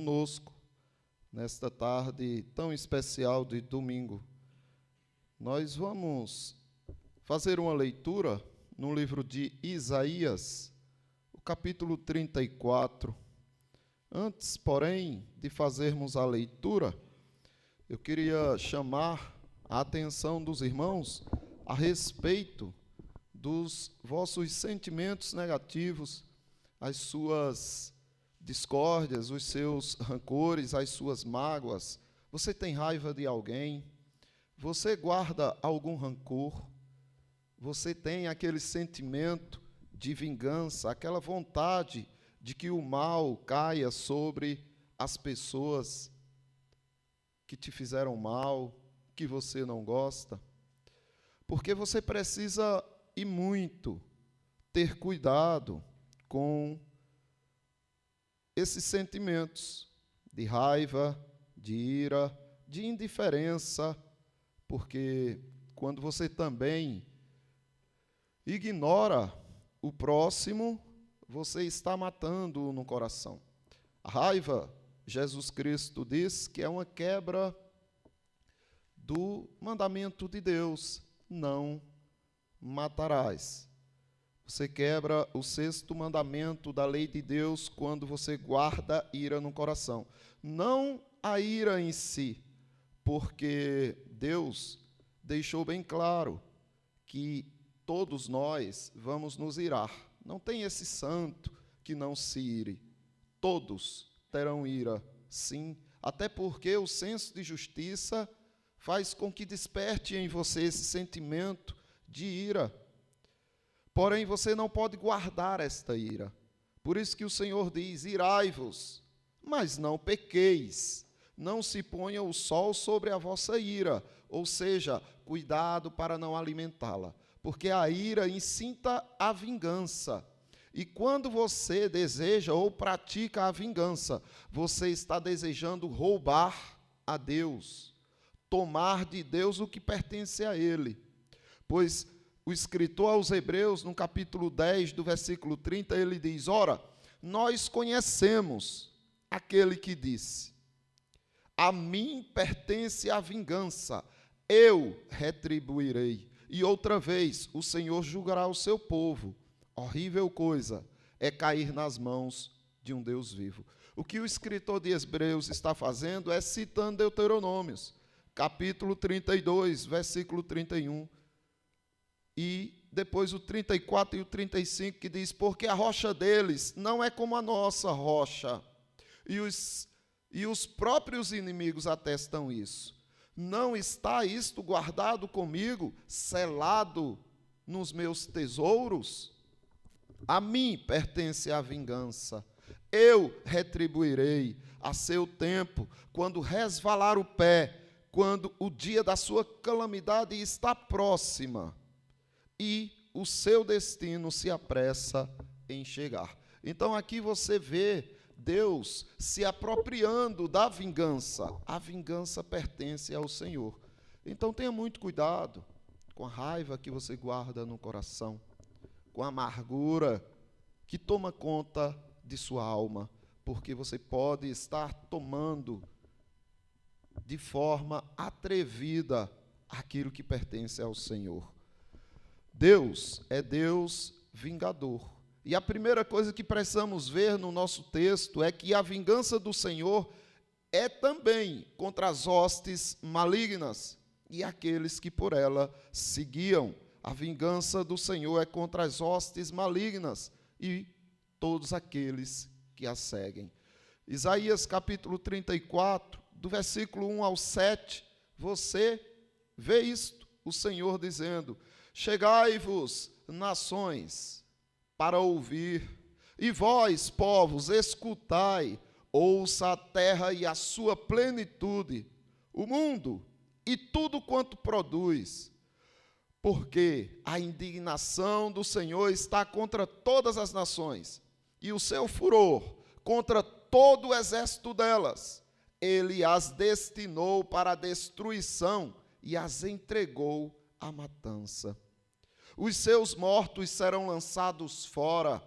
conosco nesta tarde tão especial de domingo. Nós vamos fazer uma leitura no livro de Isaías, o capítulo 34. Antes, porém, de fazermos a leitura, eu queria chamar a atenção dos irmãos a respeito dos vossos sentimentos negativos, as suas discórdias, os seus rancores, as suas mágoas. Você tem raiva de alguém? Você guarda algum rancor? Você tem aquele sentimento de vingança, aquela vontade de que o mal caia sobre as pessoas que te fizeram mal, que você não gosta? Porque você precisa e muito ter cuidado com esses sentimentos de raiva, de ira, de indiferença, porque quando você também ignora o próximo, você está matando-o no coração. A raiva, Jesus Cristo diz que é uma quebra do mandamento de Deus: não matarás. Você quebra o 6º mandamento da lei de Deus quando você guarda ira no coração. Não a ira em si, porque Deus deixou bem claro que todos nós vamos nos irar. Não tem esse santo que não se ire. Todos terão ira, sim, até porque o senso de justiça faz com que desperte em você esse sentimento de ira. Porém, você não pode guardar esta ira. Por isso que o Senhor diz: irai-vos, mas não pequeis. Não se ponha o sol sobre a vossa ira, ou seja, cuidado para não alimentá-la, porque a ira incita a vingança. E quando você deseja ou pratica a vingança, você está desejando roubar a Deus, tomar de Deus o que pertence a Ele. Pois o escritor aos Hebreus, no capítulo 10, do versículo 30, ele diz: ora, nós conhecemos aquele que disse: a mim pertence a vingança, eu retribuirei. E outra vez, o Senhor julgará o seu povo. Horrível coisa é cair nas mãos de um Deus vivo. O que o escritor de Hebreus está fazendo é citando Deuteronômios, capítulo 32, versículo 31. E depois o 34 e o 35, que diz: porque a rocha deles não é como a nossa rocha. E os próprios inimigos atestam isso. Não está isto guardado comigo, selado nos meus tesouros? A mim pertence a vingança. Eu retribuirei a seu tempo, quando resvalar o pé, quando o dia da sua calamidade está próxima e o seu destino se apressa em chegar. Então aqui você vê Deus se apropriando da vingança. A vingança pertence ao Senhor. Então tenha muito cuidado com a raiva que você guarda no coração, com a amargura que toma conta de sua alma, porque você pode estar tomando de forma atrevida aquilo que pertence ao Senhor. Deus é Deus vingador. E a primeira coisa que precisamos ver no nosso texto é que a vingança do Senhor é também contra as hostes malignas e aqueles que por ela se guiam. A vingança do Senhor é contra as hostes malignas e todos aqueles que a seguem. Isaías capítulo 34, do versículo 1 ao 7, você vê isto, o Senhor dizendo: chegai-vos, nações, para ouvir, e vós, povos, escutai, ouça a terra e a sua plenitude, o mundo e tudo quanto produz, porque a indignação do Senhor está contra todas as nações, e o seu furor contra todo o exército delas. Ele as destinou para a destruição e as entregou à matança. Os seus mortos serão lançados fora,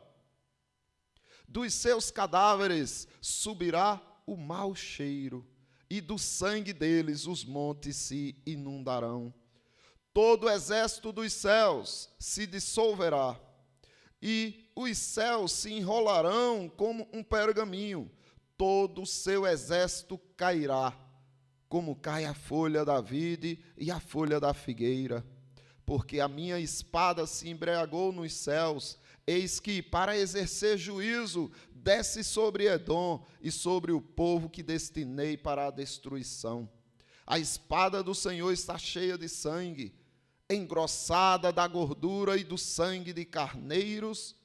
dos seus cadáveres subirá o mau cheiro, e do sangue deles os montes se inundarão. Todo o exército dos céus se dissolverá, e os céus se enrolarão como um pergaminho. Todo o seu exército cairá, como cai a folha da vide e a folha da figueira. Porque a minha espada se embriagou nos céus, eis que, para exercer juízo, desce sobre Edom e sobre o povo que destinei para a destruição. A espada do Senhor está cheia de sangue, engrossada da gordura e do sangue de carneiros,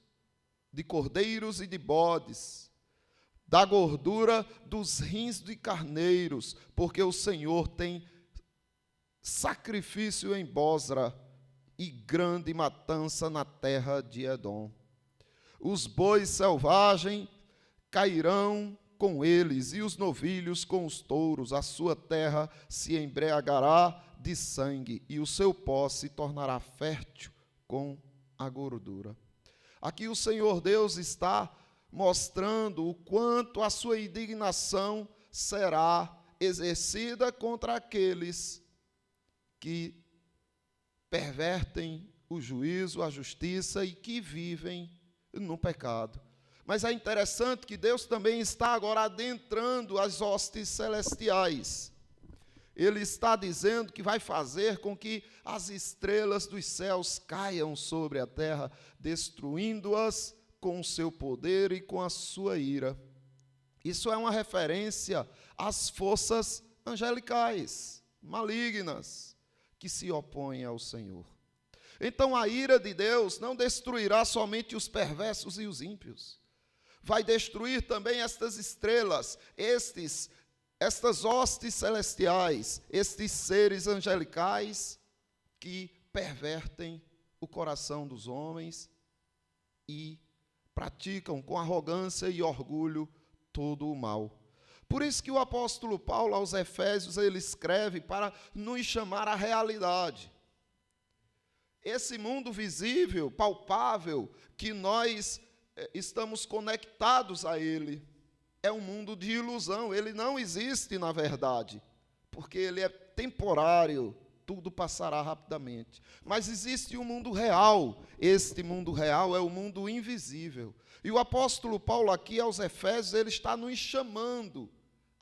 de cordeiros e de bodes, da gordura dos rins de carneiros, porque o Senhor tem sacrifício em Bosra e grande matança na terra de Edom. Os bois selvagens cairão com eles, e os novilhos com os touros. A sua terra se embriagará de sangue, e o seu pó se tornará fértil com a gordura. Aqui o Senhor Deus está mostrando o quanto a sua indignação será exercida contra aqueles que pervertem o juízo, a justiça e que vivem no pecado. Mas é interessante que Deus também está agora adentrando as hostes celestiais. Ele está dizendo que vai fazer com que as estrelas dos céus caiam sobre a terra, destruindo-as com o seu poder e com a sua ira. Isso é uma referência às forças angelicais, malignas, que se opõem ao Senhor. Então a ira de Deus não destruirá somente os perversos e os ímpios. Vai destruir também estas estrelas, estas hostes celestiais, estes seres angelicais que pervertem o coração dos homens e praticam com arrogância e orgulho todo o mal. Por isso que o apóstolo Paulo, aos Efésios, ele escreve para nos chamar à realidade. Esse mundo visível, palpável, que nós estamos conectados a ele, é um mundo de ilusão, ele não existe na verdade, porque ele é temporário, tudo passará rapidamente. Mas existe um mundo real, este mundo real é o mundo invisível. E o apóstolo Paulo aqui aos Efésios, ele está nos chamando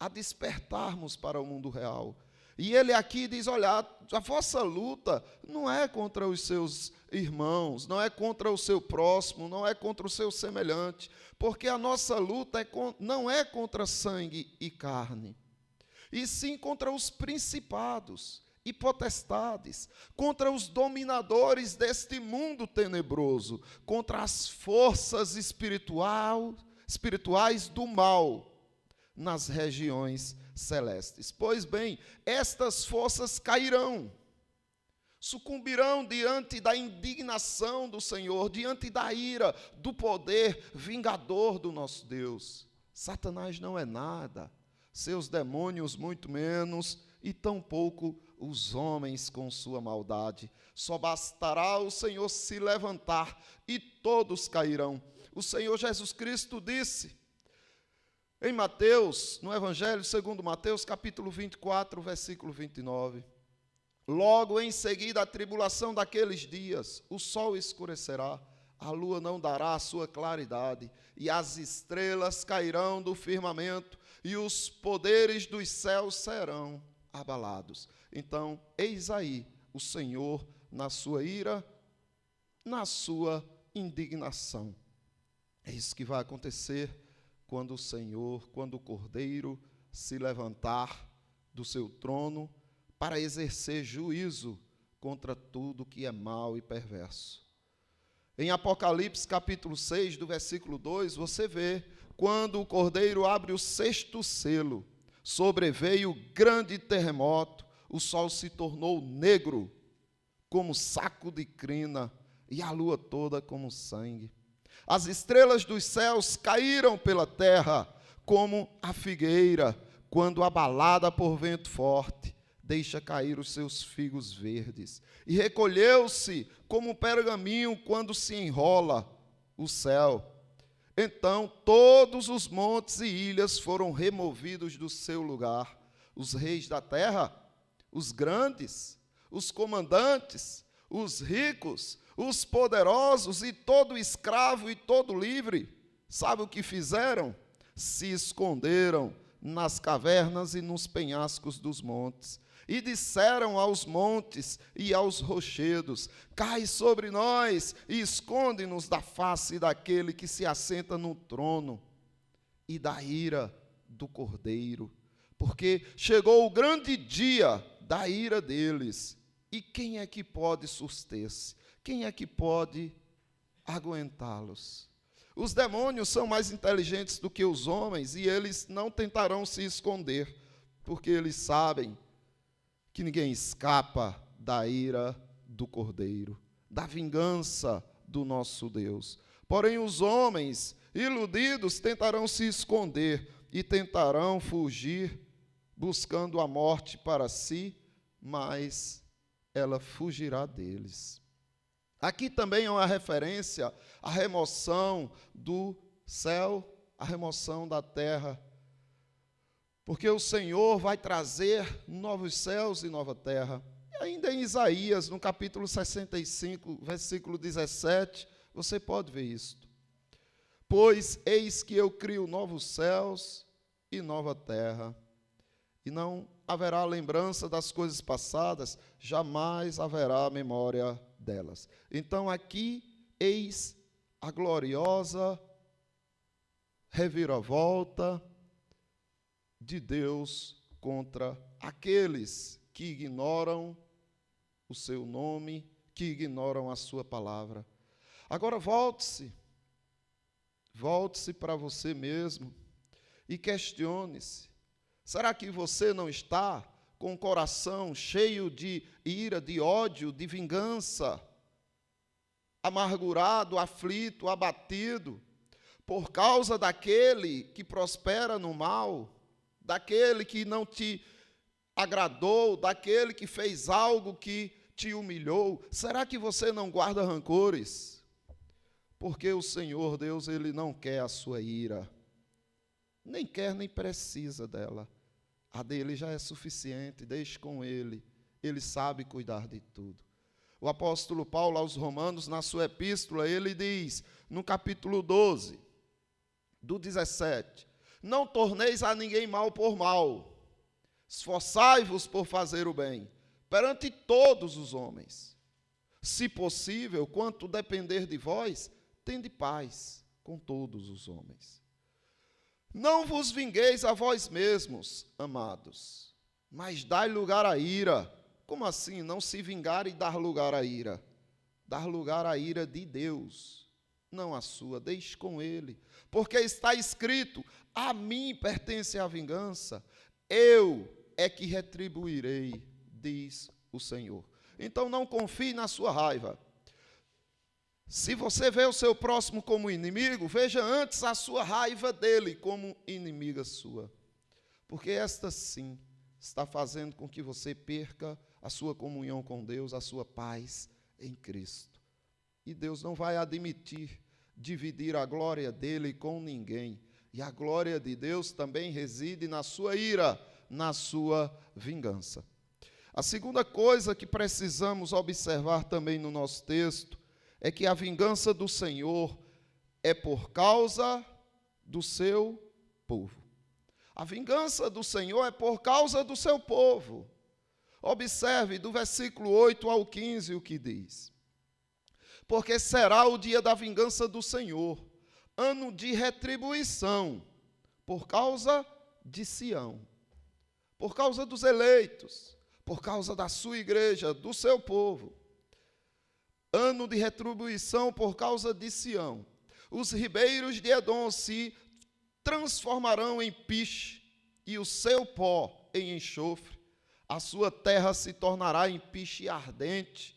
a despertarmos para o mundo real. E ele aqui diz, olha, a vossa luta não é contra os seus irmãos, não é contra o seu próximo, não é contra o seu semelhante, porque a nossa luta não é contra sangue e carne, e sim contra os principados e potestades, contra os dominadores deste mundo tenebroso, contra as forças espirituais do mal nas regiões celestes. Pois bem, estas forças cairão, sucumbirão diante da indignação do Senhor, diante da ira, do poder vingador do nosso Deus. Satanás não é nada, seus demônios muito menos, e tampouco os homens com sua maldade. Só bastará o Senhor se levantar e todos cairão. O Senhor Jesus Cristo disse em Mateus, no Evangelho segundo Mateus, capítulo 24, versículo 29, logo em seguida a tribulação daqueles dias, o sol escurecerá, a lua não dará a sua claridade, e as estrelas cairão do firmamento, e os poderes dos céus serão abalados. Então, eis aí o Senhor na sua ira, na sua indignação. É isso que vai acontecer quando o Senhor, quando o Cordeiro se levantar do seu trono para exercer juízo contra tudo que é mau e perverso. Em Apocalipse capítulo 6, do versículo 2, você vê, quando o Cordeiro abre o 6º selo, sobreveio grande terremoto, o sol se tornou negro, como saco de crina, e a lua toda como sangue. As estrelas dos céus caíram pela terra, como a figueira, quando abalada por vento forte, deixa cair os seus figos verdes. E recolheu-se como um pergaminho quando se enrola o céu. Então todos os montes e ilhas foram removidos do seu lugar. Os reis da terra, os grandes, os comandantes, os ricos, os poderosos e todo escravo e todo livre, sabe o que fizeram? Se esconderam nas cavernas e nos penhascos dos montes, e disseram aos montes e aos rochedos: cai sobre nós e esconde-nos da face daquele que se assenta no trono e da ira do Cordeiro, porque chegou o grande dia da ira deles. E quem é que pode suster-se? Quem é que pode aguentá-los? Os demônios são mais inteligentes do que os homens e eles não tentarão se esconder, porque eles sabem que ninguém escapa da ira do Cordeiro, da vingança do nosso Deus. Porém, os homens iludidos tentarão se esconder e tentarão fugir, buscando a morte para si, mas ela fugirá deles. Aqui também é uma referência à remoção do céu, à remoção da terra, porque o Senhor vai trazer novos céus e nova terra. E ainda em Isaías, no capítulo 65, versículo 17, você pode ver isto. Pois eis que eu crio novos céus e nova terra, e não haverá lembrança das coisas passadas, jamais haverá memória delas. Então aqui, eis a gloriosa reviravolta de Deus contra aqueles que ignoram o seu nome, que ignoram a sua palavra. Agora volte-se para você mesmo e questione-se. Será que você não está com o coração cheio de ira, de ódio, de vingança, amargurado, aflito, abatido, por causa daquele que prospera no mal, daquele que não te agradou, daquele que fez algo que te humilhou? Será que você não guarda rancores? Porque o Senhor Deus, Ele não quer a sua ira, nem quer nem precisa dela. A dele já é suficiente, deixe com ele, ele sabe cuidar de tudo. O apóstolo Paulo aos Romanos, na sua epístola, ele diz, no capítulo 12, do 17, não torneis a ninguém mal por mal, esforçai-vos por fazer o bem, perante todos os homens. Se possível, quanto depender de vós, tende paz com todos os homens. Não vos vingueis a vós mesmos, amados, mas dai lugar à ira. Como assim? Não se vingar e dar lugar à ira? Dar lugar à ira de Deus, não a sua, deixe com ele. Porque está escrito, a mim pertence a vingança, eu é que retribuirei, diz o Senhor. Então não confie na sua raiva. Se você vê o seu próximo como inimigo, veja antes a sua raiva dele como inimiga sua. Porque esta sim está fazendo com que você perca a sua comunhão com Deus, a sua paz em Cristo. E Deus não vai admitir dividir a glória dele com ninguém. E a glória de Deus também reside na sua ira, na sua vingança. A segunda coisa que precisamos observar também no nosso texto é que a vingança do Senhor é por causa do seu povo. A vingança do Senhor é por causa do seu povo. Observe do versículo 8 ao 15 o que diz. Porque será o dia da vingança do Senhor, ano de retribuição, por causa de Sião, por causa dos eleitos, por causa da sua igreja, do seu povo. Ano de retribuição por causa de Sião. Os ribeiros de Edom se transformarão em piche, e o seu pó em enxofre. A sua terra se tornará em piche ardente.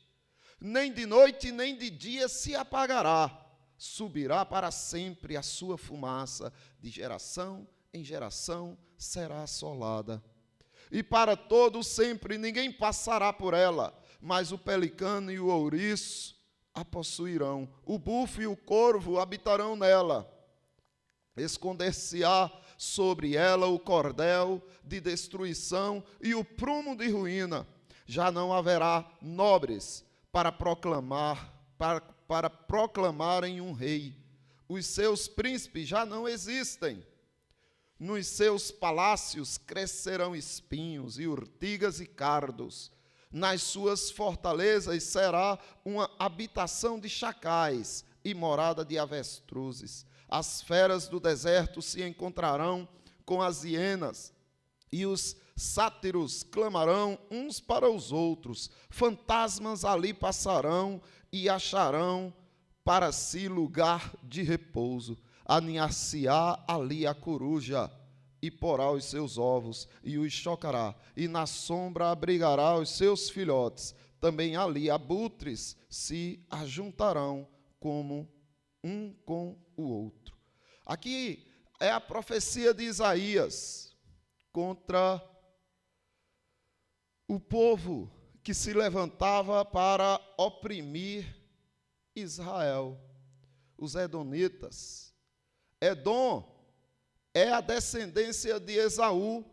Nem de noite nem de dia se apagará. Subirá para sempre a sua fumaça. De geração em geração será assolada. E para todo sempre ninguém passará por ela. Mas o pelicano e o ouriço a possuirão. O bufo e o corvo habitarão nela. esconder-se-á sobre ela o cordel de destruição e o prumo de ruína. Já não haverá nobres para proclamarem um rei. Os seus príncipes já não existem. Nos seus palácios crescerão espinhos e urtigas e cardos. Nas suas fortalezas será uma habitação de chacais e morada de avestruzes. As feras do deserto se encontrarão com as hienas, e os sátiros clamarão uns para os outros. Fantasmas ali passarão e acharão para si lugar de repouso. Aninhar-se-á ali a coruja, e porá os seus ovos, e os chocará, e na sombra abrigará os seus filhotes. Também ali abutres se ajuntarão como um com o outro. Aqui é a profecia de Isaías contra o povo que se levantava para oprimir Israel, os edonitas. Edom é a descendência de Esaú.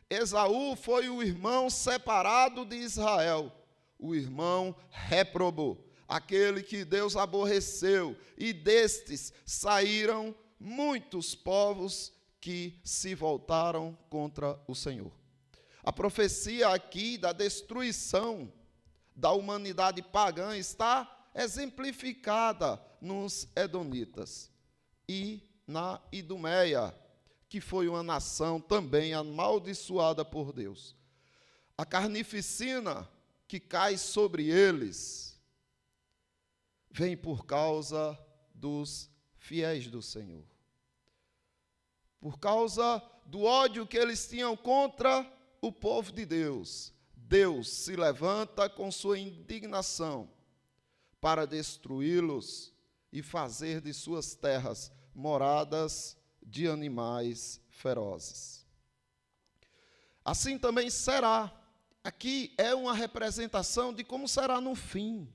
Esaú foi o irmão separado de Israel, o irmão réprobo, aquele que Deus aborreceu, e destes saíram muitos povos que se voltaram contra o Senhor. A profecia aqui da destruição da humanidade pagã está exemplificada nos edonitas e na Idumeia, que foi uma nação também amaldiçoada por Deus. A carnificina que cai sobre eles vem por causa dos fiéis do Senhor. Por causa do ódio que eles tinham contra o povo de Deus, Deus se levanta com sua indignação para destruí-los e fazer de suas terras moradas de animais ferozes. Assim também será. Aqui é uma representação de como será no fim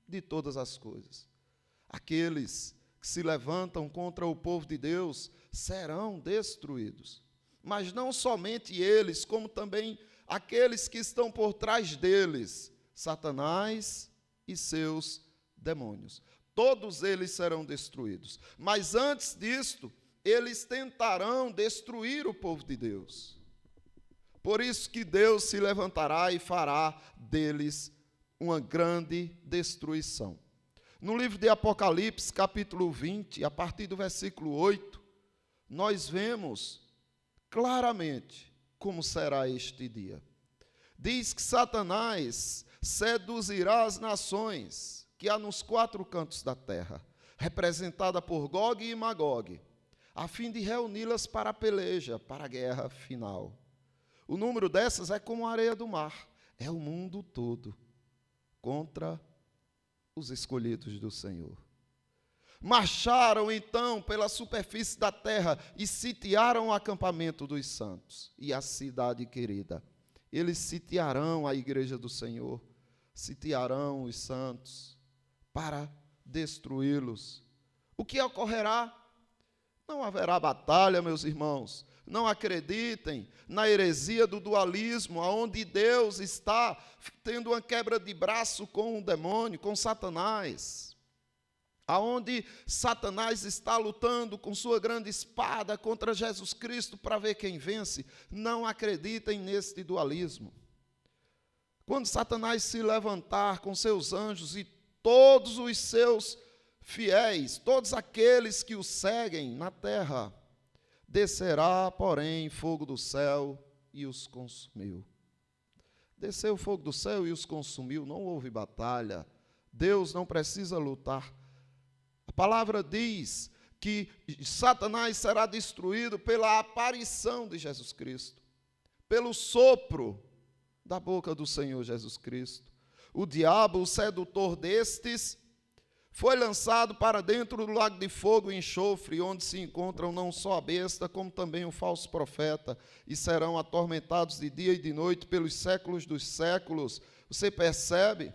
de todas as coisas. Aqueles que se levantam contra o povo de Deus serão destruídos. Mas não somente eles, como também aqueles que estão por trás deles, Satanás e seus demônios. Todos eles serão destruídos. Mas antes disto, eles tentarão destruir o povo de Deus. Por isso que Deus se levantará e fará deles uma grande destruição. No livro de Apocalipse, capítulo 20, a partir do versículo 8, nós vemos claramente como será este dia. Diz que Satanás seduzirá as nações que há nos 4 cantos da terra, representada por Gog e Magog, a fim de reuni-las para a peleja, para a guerra final. O número dessas é como a areia do mar, é o mundo todo contra os escolhidos do Senhor. Marcharam então pela superfície da terra e sitiaram o acampamento dos santos e a cidade querida. Eles sitiarão a igreja do Senhor, sitiarão os santos para destruí-los. O que ocorrerá? Não haverá batalha, meus irmãos. Não acreditem na heresia do dualismo, onde Deus está tendo uma quebra de braço com o demônio, com Satanás. Aonde Satanás está lutando com sua grande espada contra Jesus Cristo para ver quem vence. Não acreditem neste dualismo. Quando Satanás se levantar com seus anjos e todos os seus fiéis, todos aqueles que o seguem na terra, descerá, porém, fogo do céu e os consumiu. Desceu o fogo do céu e os consumiu, não houve batalha. Deus não precisa lutar. A palavra diz que Satanás será destruído pela aparição de Jesus Cristo, pelo sopro da boca do Senhor Jesus Cristo. O diabo, o sedutor destes, foi lançado para dentro do lago de fogo e enxofre, onde se encontram não só a besta, como também o falso profeta, e serão atormentados de dia e de noite pelos séculos dos séculos. Você percebe?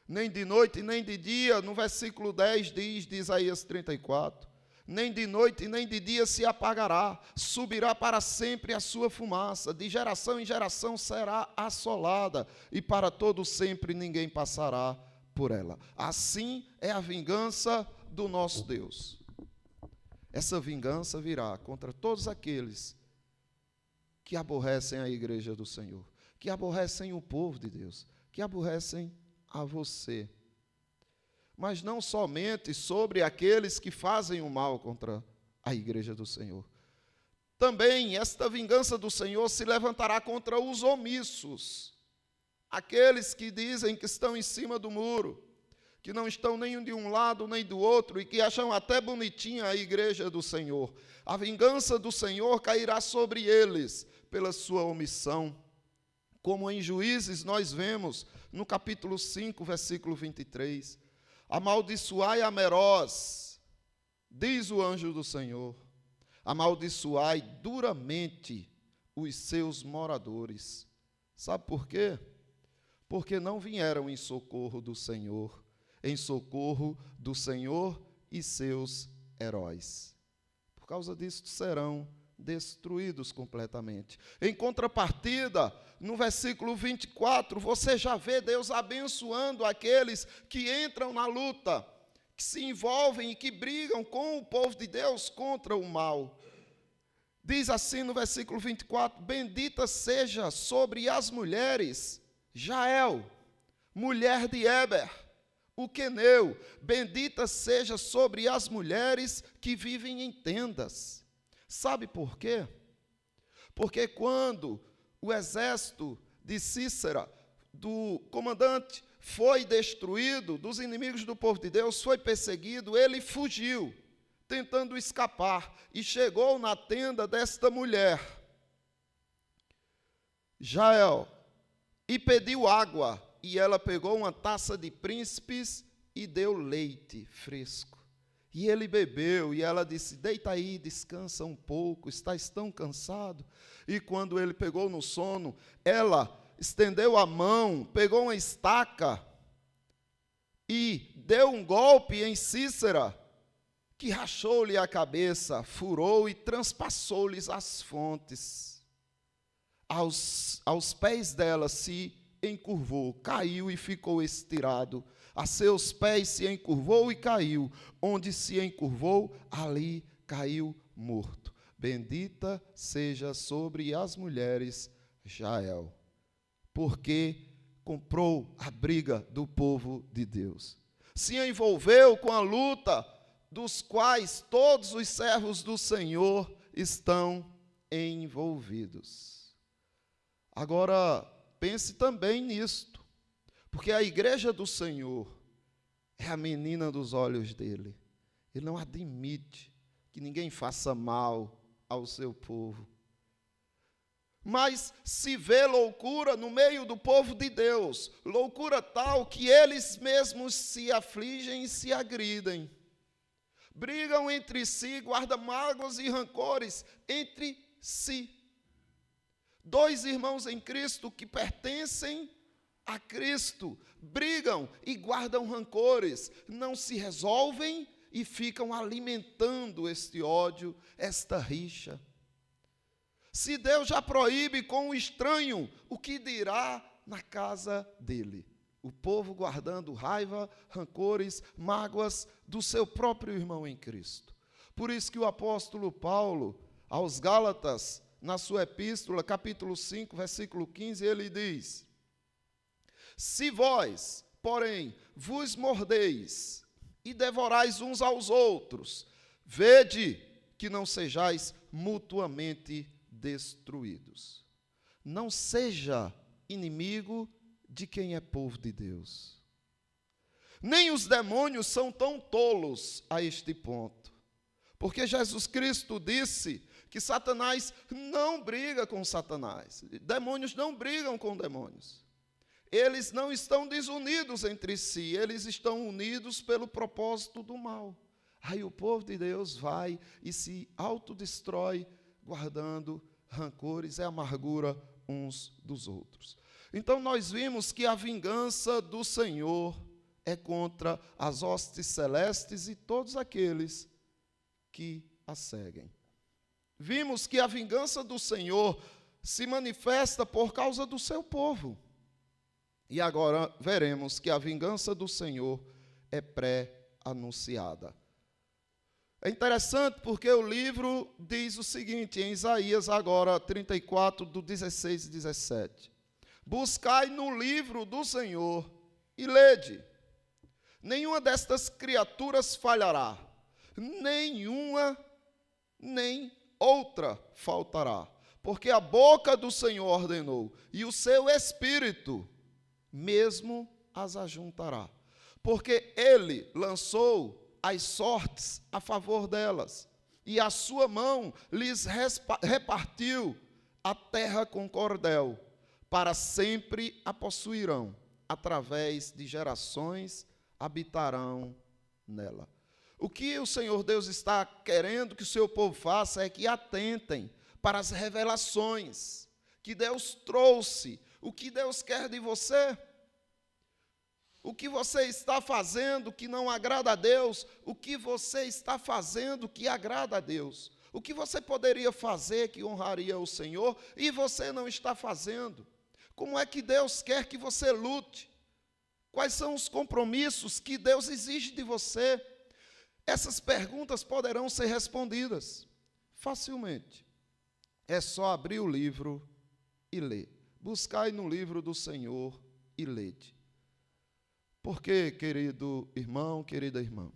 Nem de noite, nem de dia, no versículo 10 diz de Isaías 34. nem de noite nem de dia se apagará, subirá para sempre a sua fumaça, de geração em geração será assolada, e para todo sempre ninguém passará por ela. Assim é a vingança do nosso Deus. Essa vingança virá contra todos aqueles que aborrecem a igreja do Senhor, que aborrecem o povo de Deus, que aborrecem a você. Mas não somente sobre aqueles que fazem o mal contra a igreja do Senhor. Também esta vingança do Senhor se levantará contra os omissos, aqueles que dizem que estão em cima do muro, que não estão nem de um lado nem do outro e que acham até bonitinha a igreja do Senhor. A vingança do Senhor cairá sobre eles pela sua omissão, como em Juízes nós vemos no capítulo 5, versículo 23. Amaldiçoai a Meroz, diz o anjo do Senhor, amaldiçoai duramente os seus moradores. Sabe por quê? Porque não vieram em socorro do Senhor e seus heróis. Por causa disso serão destruídos completamente. Em contrapartida, no versículo 24, você já vê Deus abençoando aqueles que entram na luta, que se envolvem e que brigam com o povo de Deus contra o mal. Diz assim no versículo 24: bendita seja sobre as mulheres Jael, mulher de Eber, o queneu, bendita seja sobre as mulheres que vivem em tendas. Sabe por quê? Porque quando o exército de Cícera, do comandante, foi destruído, dos inimigos do povo de Deus, foi perseguido, ele fugiu, tentando escapar, e chegou na tenda desta mulher, Jael, e pediu água, e ela pegou uma taça de príncipes e deu leite fresco. E ele bebeu, e ela disse: deita aí, descansa um pouco, estás tão cansado. E quando ele pegou no sono, ela estendeu a mão, pegou uma estaca e deu um golpe em Cícera, que rachou-lhe a cabeça, furou e transpassou-lhes as fontes. Aos pés dela se encurvou, caiu e ficou estirado. A seus pés se encurvou e caiu. Onde se encurvou, ali caiu morto. Bendita seja sobre as mulheres Jael, porque comprou a briga do povo de Deus. Se envolveu com a luta dos quais todos os servos do Senhor estão envolvidos. Agora, pense também nisto, porque a igreja do Senhor é a menina dos olhos dele. Ele não admite que ninguém faça mal ao seu povo. Mas se vê loucura no meio do povo de Deus, loucura tal que eles mesmos se afligem e se agridem. Brigam entre si, guardam mágoas e rancores entre si. Dois irmãos em Cristo que pertencem a Cristo brigam e guardam rancores, não se resolvem e ficam alimentando este ódio, esta rixa. Se Deus já proíbe com o estranho, o que dirá na casa dele? O povo guardando raiva, rancores, mágoas do seu próprio irmão em Cristo. Por isso que o apóstolo Paulo, aos Gálatas, na sua epístola, capítulo 5, versículo 15, ele diz: se vós, porém, vos mordeis e devorais uns aos outros, vede que não sejais mutuamente destruídos. Não seja inimigo de quem é povo de Deus. Nem os demônios são tão tolos a este ponto, porque Jesus Cristo disse que Satanás não briga com Satanás, demônios não brigam com demônios. Eles não estão desunidos entre si, eles estão unidos pelo propósito do mal. Aí o povo de Deus vai e se autodestrói, guardando rancores e amargura uns dos outros. Então nós vimos que a vingança do Senhor é contra as hostes celestes e todos aqueles que a seguem. Vimos que a vingança do Senhor se manifesta por causa do seu povo. E agora veremos que a vingança do Senhor é pré-anunciada. É interessante porque o livro diz o seguinte, em Isaías agora 34, do 16 e 17. Buscai no livro do Senhor e lede. Nenhuma destas criaturas falhará, nenhuma, nem outra faltará. Porque a boca do Senhor ordenou, e o seu Espírito mesmo as ajuntará. Porque ele lançou as sortes a favor delas, e a sua mão lhes repartiu a terra com cordel, para sempre a possuirão, através de gerações habitarão nela. O que o Senhor Deus está querendo que o seu povo faça é que atentem para as revelações que Deus trouxe. O que Deus quer de você? O que você está fazendo que não agrada a Deus? O que você está fazendo que agrada a Deus? O que você poderia fazer que honraria o Senhor e você não está fazendo? Como é que Deus quer que você lute? Quais são os compromissos que Deus exige de você? Essas perguntas poderão ser respondidas facilmente. É só abrir o livro e ler. Buscai no livro do Senhor e lede. Porque, querido irmão, querida irmã,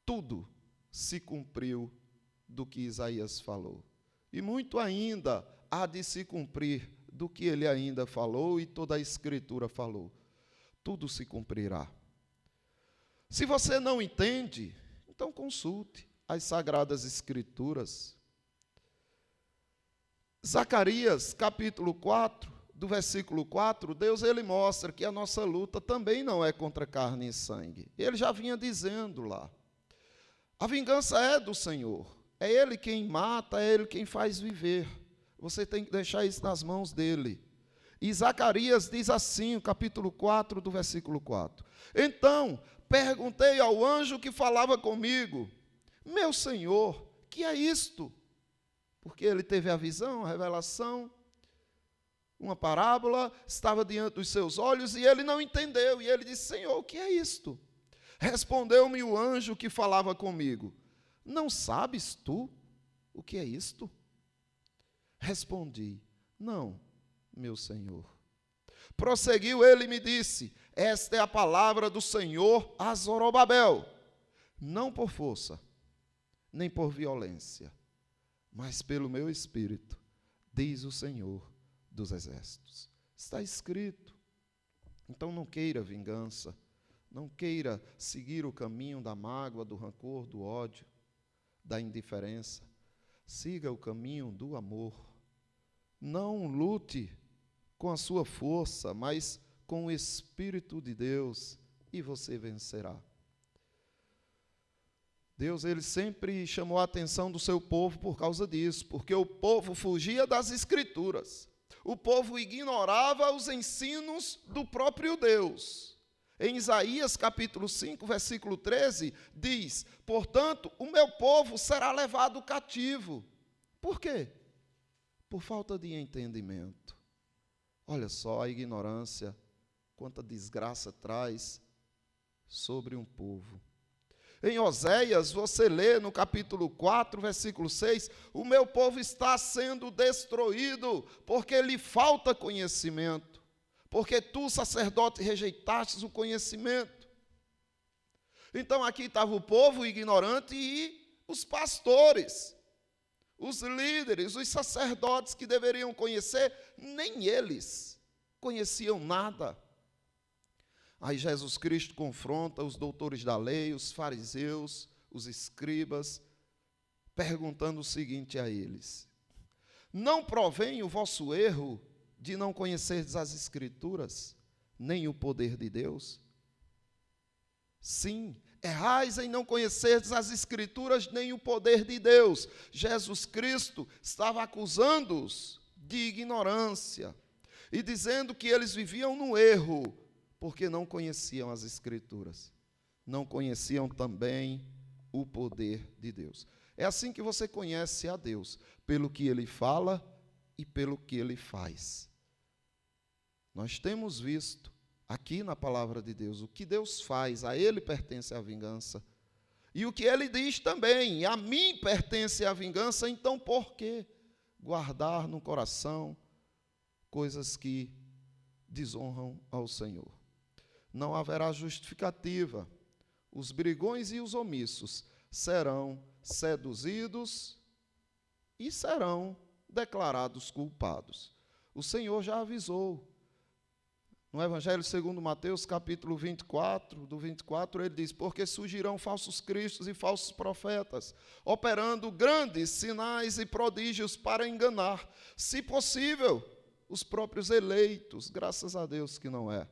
tudo se cumpriu do que Isaías falou. E muito ainda há de se cumprir do que ele ainda falou e toda a Escritura falou. Tudo se cumprirá. Se você não entende, então consulte as Sagradas Escrituras. Zacarias, capítulo 4, do versículo 4, Deus ele mostra que a nossa luta também não é contra carne e sangue. Ele já vinha dizendo lá. A vingança é do Senhor. É Ele quem mata, é Ele quem faz viver. Você tem que deixar isso nas mãos dele. E Zacarias diz assim, o capítulo 4, do versículo 4. Então, perguntei ao anjo que falava comigo, meu Senhor, que é isto? Porque ele teve a visão, a revelação, uma parábola, estava diante dos seus olhos e ele não entendeu. E ele disse, Senhor, o que é isto? Respondeu-me o anjo que falava comigo, não sabes tu o que é isto? Respondi, não, meu Senhor. Prosseguiu ele e me disse, esta é a palavra do Senhor a Zorobabel, não por força, nem por violência, mas pelo meu Espírito, diz o Senhor dos Exércitos. Está escrito. Então não queira vingança, não queira seguir o caminho da mágoa, do rancor, do ódio, da indiferença. Siga o caminho do amor. Não lute com a sua força, mas com o Espírito de Deus, e você vencerá. Deus ele sempre chamou a atenção do seu povo por causa disso, porque o povo fugia das Escrituras. O povo ignorava os ensinos do próprio Deus. Em Isaías capítulo 5, versículo 13, diz, portanto, o meu povo será levado cativo. Por quê? Por falta de entendimento. Olha só a ignorância, quanta desgraça traz sobre um povo. Em Oséias, você lê no capítulo 4, versículo 6, o meu povo está sendo destruído, porque lhe falta conhecimento, porque tu, sacerdote, rejeitastes o conhecimento. Então aqui estava o povo ignorante e os pastores, os líderes, os sacerdotes que deveriam conhecer, nem eles conheciam nada. Aí Jesus Cristo confronta os doutores da lei, os fariseus, os escribas, perguntando o seguinte a eles: não provém o vosso erro de não conhecerdes as Escrituras, nem o poder de Deus? Sim, errais em não conhecerdes as Escrituras, nem o poder de Deus. Jesus Cristo estava acusando-os de ignorância e dizendo que eles viviam no erro, porque não conheciam as Escrituras, não conheciam também o poder de Deus. É assim que você conhece a Deus, pelo que Ele fala e pelo que Ele faz. Nós temos visto aqui na palavra de Deus o que Deus faz, a Ele pertence a vingança. E o que Ele diz também, a mim pertence a vingança, então por que guardar no coração coisas que desonram ao Senhor? Não haverá justificativa. Os brigões e os omissos serão seduzidos e serão declarados culpados. O Senhor já avisou. No Evangelho segundo Mateus, capítulo 24, do 24, ele diz: porque surgirão falsos cristos e falsos profetas, operando grandes sinais e prodígios para enganar, se possível, os próprios eleitos, graças a Deus que não é.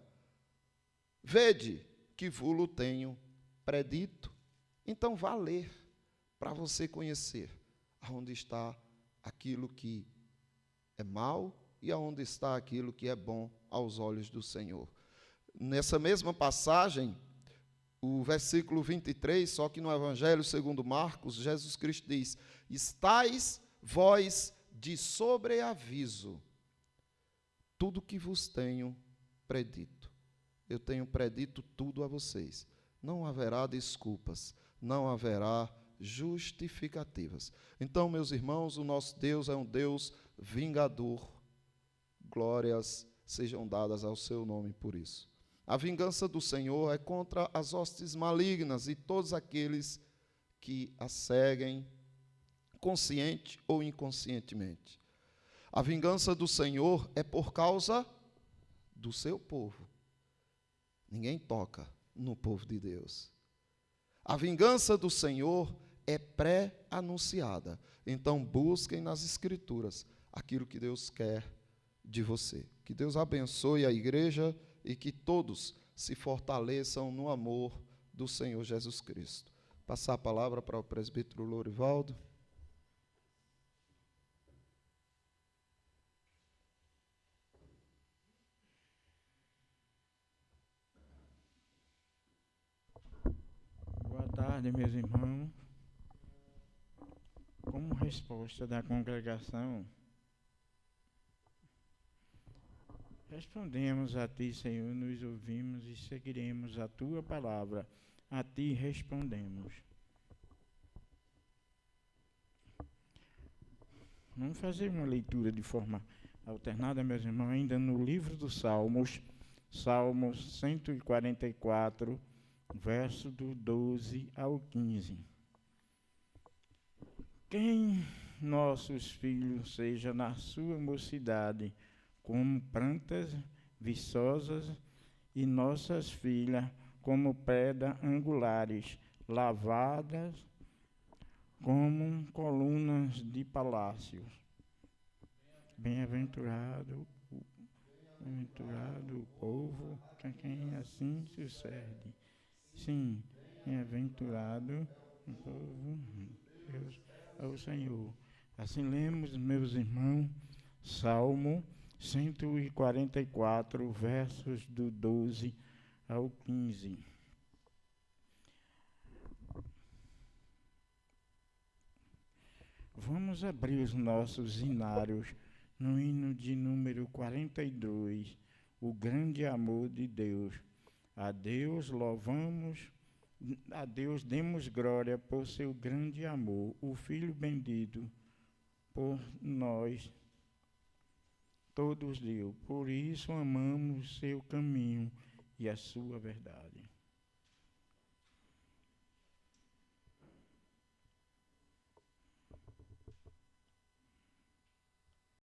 Vede que vulo tenho predito. Então vá ler, para você conhecer aonde está aquilo que é mal e aonde está aquilo que é bom aos olhos do Senhor. Nessa mesma passagem, o versículo 23, só que no Evangelho segundo Marcos, Jesus Cristo diz: estais vós de sobreaviso, tudo que vos tenho predito. Eu tenho predito tudo a vocês. Não haverá desculpas, não haverá justificativas. Então, meus irmãos, o nosso Deus é um Deus vingador. Glórias sejam dadas ao seu nome por isso. A vingança do Senhor é contra as hostes malignas e todos aqueles que a seguem, consciente ou inconscientemente. A vingança do Senhor é por causa do seu povo. Ninguém toca no povo de Deus. A vingança do Senhor é pré-anunciada. Então busquem nas Escrituras aquilo que Deus quer de você. Que Deus abençoe a igreja e que todos se fortaleçam no amor do Senhor Jesus Cristo. Passar a palavra para o presbítero Lorivaldo. Boa tarde, meus irmãos. Como resposta da congregação, respondemos a Ti, Senhor, nos ouvimos e seguiremos a Tua palavra. A Ti respondemos. Vamos fazer uma leitura de forma alternada, meus irmãos, ainda no livro dos Salmos, Salmo 144, verso do 12 ao 15. Quem nossos filhos seja na sua mocidade como plantas viçosas e nossas filhas como pedras angulares, lavadas como colunas de palácios. Bem-aventurado o povo a quem assim sucede. Sim, bem-aventurado o povo, Deus ao Senhor. Assim lemos, meus irmãos, Salmo 144, versos do 12 ao 15. Vamos abrir os nossos hinários no hino de número 42, o grande amor de Deus. A Deus louvamos, a Deus demos glória por seu grande amor, o Filho bendito por nós todos deu. Por isso amamos seu caminho e a sua verdade.